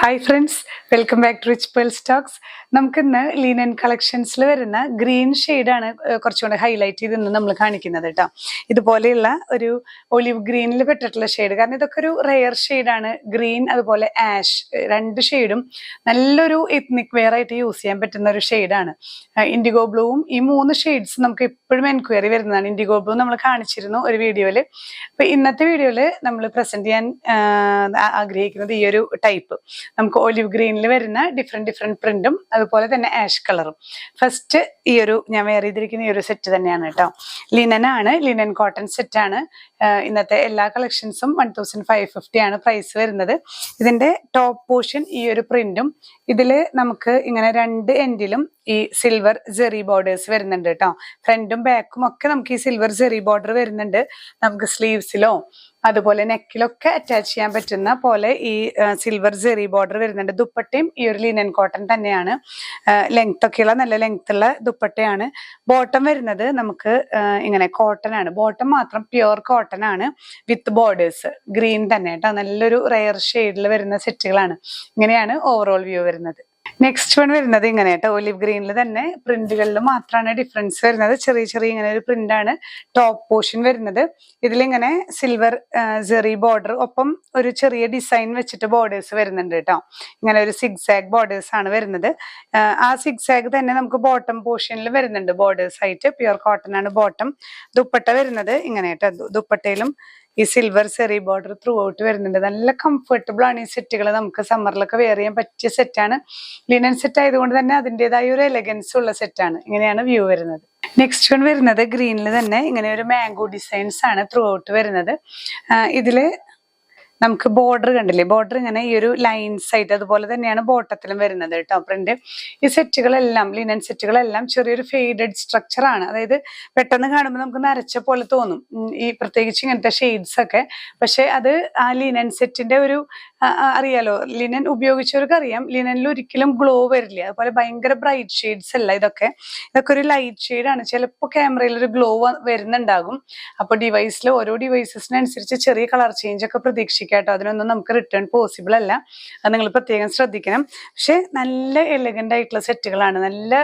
Hi friends, welcome back to Rich Pearl Stocks. നമുക്കിന്ന് linen കളക്ഷൻസിൽ വരുന്ന ഗ്രീൻ ഷെയ്ഡാണ് കുറച്ചുകൂടെ ഹൈലൈറ്റ് ചെയ്ത് ഇന്ന് നമ്മൾ കാണിക്കുന്നത് കേട്ടോ. ഇതുപോലെയുള്ള ഒരു ഒലിവ് ഗ്രീനിൽ പെട്ടിട്ടുള്ള ഷെയ്ഡ്, കാരണം ഇതൊക്കെ ഒരു റെയർ ഷെയ്ഡാണ്. ഗ്രീൻ അതുപോലെ ആഷ്, രണ്ട് ഷെയ്ഡും നല്ലൊരു എത്നിക് വെയർ ആയിട്ട് യൂസ് ചെയ്യാൻ പറ്റുന്ന ഒരു ഷെയ്ഡാണ്. ഇൻഡിഗോ ബ്ലൂവും ഈ മൂന്ന് ഷെയ്ഡ്സ് നമുക്ക് എപ്പോഴും എൻക്വയറി വരുന്നതാണ്. ഇൻഡിഗോ ബ്ലൂ നമ്മൾ കാണിച്ചിരുന്നു ഒരു വീഡിയോയിൽ. അപ്പൊ ഇന്നത്തെ വീഡിയോയിൽ നമ്മൾ പ്രസന്റ് ചെയ്യാൻ ആഗ്രഹിക്കുന്നത് ഈ ഒരു ടൈപ്പ്. നമുക്ക് ഒലിവ് ഗ്രീനിൽ വരുന്ന ഡിഫറെന്റ് പ്രിന്റും അതുപോലെ തന്നെ ആഷ് കളറും. ഫസ്റ്റ് ഈ ഒരു ഞാൻ വെയർ ചെയ്തിരിക്കുന്ന ഈ ഒരു സെറ്റ് തന്നെയാണ് കേട്ടോ. ലിനൻ ആണ്, ലിനൻ കോട്ടൺ സെറ്റ് ആണ്. ഇന്നത്തെ എല്ലാ കളക്ഷൻസും 1550 ആണ് പ്രൈസ് വരുന്നത്. ഇതിന്റെ ടോപ്പ് പോർഷൻ ഈ ഒരു പ്രിന്റും, ഇതില് നമുക്ക് ഇങ്ങനെ രണ്ട് എൻഡിലും ഈ സിൽവർ ജെറി ബോർഡേഴ്സ് വരുന്നുണ്ട് കേട്ടോ. ഫ്രണ്ടും ബാക്കും ഒക്കെ നമുക്ക് ഈ സിൽവർ ജെറി ബോർഡർ വരുന്നുണ്ട്. നമുക്ക് സ്ലീവ്സിലോ അതുപോലെ നെക്കിലൊക്കെ അറ്റാച്ച് ചെയ്യാൻ പറ്റുന്ന പോലെ ഈ സിൽവർ ജെറി ബോർഡർ വരുന്നുണ്ട്. ദുപ്പട്ടയും ഈ ഒരു ലിനൻ കോട്ടൺ തന്നെയാണ്. ലെങ്ത് ഒക്കെയുള്ള നല്ല ലെങ്ത് ഉള്ള ദുപ്പട്ടയാണ്. ബോട്ടം വരുന്നത് നമുക്ക് ഇങ്ങനെ കോട്ടൺ ആണ്. ബോട്ടം മാത്രം പ്യുവർ കോട്ടൺ ആണ് വിത്ത് ബോർഡേഴ്സ്. ഗ്രീൻ തന്നെ കേട്ടോ. നല്ലൊരു റെയർ ഷെയ്ഡിൽ വരുന്ന സെറ്റുകളാണ്. ഇങ്ങനെയാണ് ഓവറോൾ വ്യൂ വരുന്നത്. നെക്സ്റ്റ് വൺ വരുന്നത് ഇങ്ങനെ കേട്ടോ. ഒലിവ് ഗ്രീനിൽ തന്നെ പ്രിന്റുകളിൽ മാത്രമാണ് ഡിഫറൻസ് വരുന്നത്. ചെറിയ ഇങ്ങനെ ഒരു പ്രിന്റ് ആണ് ടോപ്പ് പോർഷൻ വരുന്നത്. ഇതിലിങ്ങനെ സിൽവർ ജെറി ബോർഡർ, ഒപ്പം ഒരു ചെറിയ ഡിസൈൻ വെച്ചിട്ട് ബോർഡേഴ്സ് വരുന്നുണ്ട് കേട്ടോ. ഇങ്ങനെ ഒരു സിഗ്സാഗ് ബോർഡേഴ്സ് ആണ് വരുന്നത്. ആ സിഗ്സാഗ് തന്നെ നമുക്ക് ബോട്ടം പോർഷനിൽ വരുന്നുണ്ട് ബോർഡേഴ്സ് ആയിട്ട്. പ്യുവർ കോട്ടൺ ആണ് ബോട്ടം. ദുപ്പട്ട വരുന്നത് ഇങ്ങനെ കേട്ടോ. ദുപ്പട്ടയിലും ഈ സിൽവർ സെറി ബോർഡർ ത്രൂ ഔട്ട് വരുന്നുണ്ട്. നല്ല കംഫർട്ടബിൾ ആണ് ഈ സെറ്റുകൾ. നമുക്ക് സമ്മറിലൊക്കെ വെയർ ചെയ്യാൻ പറ്റിയ സെറ്റാണ്. ലിനൻ സെറ്റ് ആയതുകൊണ്ട് തന്നെ അതിൻ്റെതായ ഒരു എലഗൻസ് ഉള്ള സെറ്റാണ്. ഇങ്ങനെയാണ് വ്യൂ വരുന്നത്. നെക്സ്റ്റ് വൺ വരുന്നത് ഗ്രീനിൽ തന്നെ ഇങ്ങനെ ഒരു മാംഗോ ഡിസൈൻസ് ആണ് ത്രൂ ഔട്ട് വരുന്നത്. ഇതില് നമുക്ക് ബോർഡർ കണ്ടില്ലേ, ബോർഡർ ഇങ്ങനെ ഈ ഒരു ലൈൻസ് ആയിട്ട് അതുപോലെ തന്നെയാണ് ബോട്ടത്തിലും വരുന്നത് കേട്ടോ പ്രിന്റ്. ഈ സെറ്റുകളെല്ലാം ലിനൻ സെറ്റുകളെല്ലാം ചെറിയൊരു ഫെയ്ഡഡ് സ്ട്രക്ചർ ആണ്. അതായത് പെട്ടെന്ന് കാണുമ്പോൾ നമുക്ക് നരച്ച പോലെ തോന്നും ഈ പ്രത്യേകിച്ച് ഇങ്ങനത്തെ ഷെയ്ഡ്സ് ഒക്കെ. പക്ഷെ അത് ആ ലിനൻ സെറ്റിന്റെ ഒരു അറിയാലോ, ലിനൻ ഉപയോഗിച്ചവർക്ക് അറിയാം, ലിനനിൽ ഒരിക്കലും ഗ്ലോ വരില്ല. അതുപോലെ ഭയങ്കര ബ്രൈറ്റ് ഷെയ്ഡ്സ് അല്ല ഇതൊക്കെ ഒരു ലൈറ്റ് ഷെയ്ഡാണ്. ചിലപ്പോൾ ക്യാമറയിൽ ഒരു ഗ്ലോ വരുന്നുണ്ടാകും. അപ്പൊ ഡിവൈസിൽ ഓരോ ഡിവൈസസിനനുസരിച്ച് ചെറിയ കളർ ചേഞ്ച് ഒക്കെ പ്രതീക്ഷിക്കും കേട്ടോ. അതിനൊന്നും നമുക്ക് റിട്ടേൺ പോസിബിൾ അല്ല. അത് നിങ്ങൾ പ്രത്യേകം ശ്രദ്ധിക്കണം. പക്ഷെ നല്ല എലഗന്റ് ആയിട്ടുള്ള സെറ്റുകളാണ്. നല്ല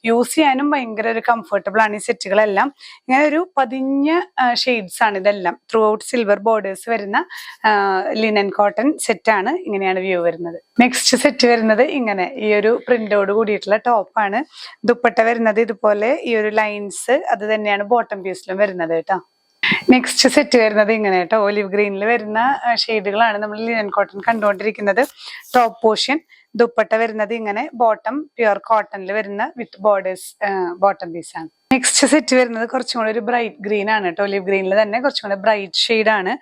യൂസ് ചെയ്യാനും ഭയങ്കര ഒരു കംഫർട്ടബിൾ ആണ് ഈ സെറ്റുകളെല്ലാം. ഇങ്ങനെ ഒരു പതിഞ്ഞ ഷെയ്ഡ്സ് ആണ് ഇതെല്ലാം. ത്രൂ ഔട്ട് സിൽവർ ബോർഡേഴ്സ് വരുന്ന ലിനൻ കോട്ടൺ സെറ്റാണ്. ഇങ്ങനെയാണ് വ്യൂ വരുന്നത്. നെക്സ്റ്റ് സെറ്റ് വരുന്നത് ഇങ്ങനെ ഈ ഒരു പ്രിന്റോട് കൂടിയിട്ടുള്ള ടോപ്പാണ്. ദുപ്പട്ട വരുന്നത് ഇതുപോലെ ഈ ഒരു ലൈൻസ് അത് തന്നെയാണ് ബോട്ടം പീസിലും വരുന്നത് കേട്ടോ. നെക്സ്റ്റ് സെറ്റ് വരുന്നത് ഇങ്ങനെ കേട്ടോ. ഒലിവ് ഗ്രീനിൽ വരുന്ന ഷെയ്ഡുകളാണ് നമ്മൾ ലിനൻ കോട്ടൺ കണ്ടുകൊണ്ടിരിക്കുന്നത്. ടോപ്പ് പോർഷൻ, ദുപ്പട്ട വരുന്നത് ഇങ്ങനെ, ബോട്ടം പ്യുവർ കോട്ടണിൽ വരുന്ന വിത്ത് ബോർഡേഴ്സ് ബോട്ടം പീസ് ആണ്. നെക്സ്റ്റ് സെറ്റ് വരുന്നത് കുറച്ചും കൂടെ ഒരു ബ്രൈറ്റ് ഗ്രീൻ ആണ് കേട്ടോ. ഒലിവ് ഗ്രീനിൽ തന്നെ കുറച്ചും കൂടെ ബ്രൈറ്റ് ഷെയ്ഡ് ആണ്.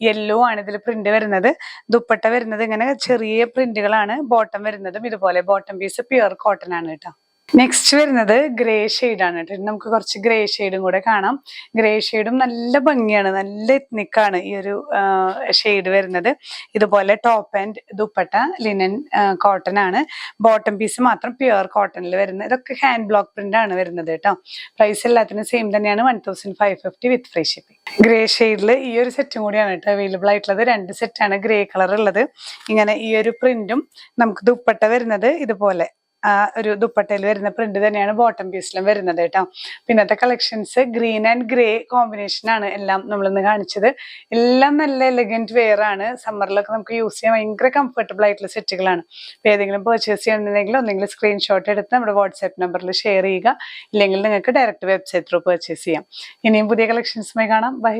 യെല്ലോ ആണ് ഇതിൽ പ്രിന്റ് വരുന്നത്. ദുപ്പട്ട വരുന്നത് ഇങ്ങനെ ചെറിയ പ്രിന്റുകളാണ്. ബോട്ടം വരുന്നതും ഇതുപോലെ ബോട്ടം പീസ് പ്യുവർ കോട്ടൺ ആണ് കേട്ടോ. നെക്സ്റ്റ് വരുന്നത് ഗ്രേ ഷെയ്ഡാണ് കേട്ടോ. നമുക്ക് കുറച്ച് ഗ്രേ ഷെയ്ഡും കൂടെ കാണാം. ഗ്രേ ഷെയ്ഡും നല്ല ഭംഗിയാണ്, നല്ല എത്നിക്കാണ് ഈ ഒരു ഷെയ്ഡ് വരുന്നത്. ഇതുപോലെ top and dupatta linen cotton ആണ്. ബോട്ടം പീസ് മാത്രം പ്യുവർ കോട്ടണിൽ വരുന്നത്. ഇതൊക്കെ ഹാൻഡ് ബ്ലോക്ക് പ്രിന്റ് ആണ് വരുന്നത് കേട്ടോ. പ്രൈസ് എല്ലാത്തിനും സെയിം തന്നെയാണ്, 1550 വിത്ത് ഫ്രീ ഷിപ്പിംഗ്. ഗ്രേ ഷെയ്ഡിൽ ഈ ഒരു സെറ്റും കൂടിയാണ് കേട്ടോ അവൈലബിൾ ആയിട്ടുള്ളത്. രണ്ട് സെറ്റാണ് ഗ്രേ കളർ ഉള്ളത്. ഇങ്ങനെ ഈ ഒരു പ്രിന്റും നമുക്ക് ദുപ്പട്ട വരുന്നത് ഇതുപോലെ ഒരു ദുപ്പട്ടയിൽ വരുന്ന പ്രിന്റ് തന്നെയാണ് ബോട്ടം പീസിലും വരുന്നത് കേട്ടോ. പിന്നത്തെ collections green and grey combination ആണ് എല്ലാം നമ്മളിന്ന് കാണിച്ചത്. എല്ലാം നല്ല എലഗന്റ് വെയർ ആണ്. സമ്മറിലൊക്കെ നമുക്ക് യൂസ് ചെയ്യാൻ ഭയങ്കര കംഫർട്ടബിൾ ആയിട്ടുള്ള സെറ്റുകളാണ്. അപ്പോൾ ഏതെങ്കിലും പർച്ചേസ് ചെയ്യണമെന്നുണ്ടെങ്കിൽ ഒന്നെങ്കിൽ സ്ക്രീൻഷോട്ട് എടുത്ത് നമ്മുടെ വാട്സ്ആപ്പ് നമ്പറിൽ ഷെയർ ചെയ്യുക, ഇല്ലെങ്കിൽ നിങ്ങൾക്ക് ഡയറക്റ്റ് വെബ്സൈറ്റ് ത്രൂ പർച്ചേസ് ചെയ്യാം. ഇനിയും പുതിയ കളക്ഷൻസുമായി കാണാം. ബൈ.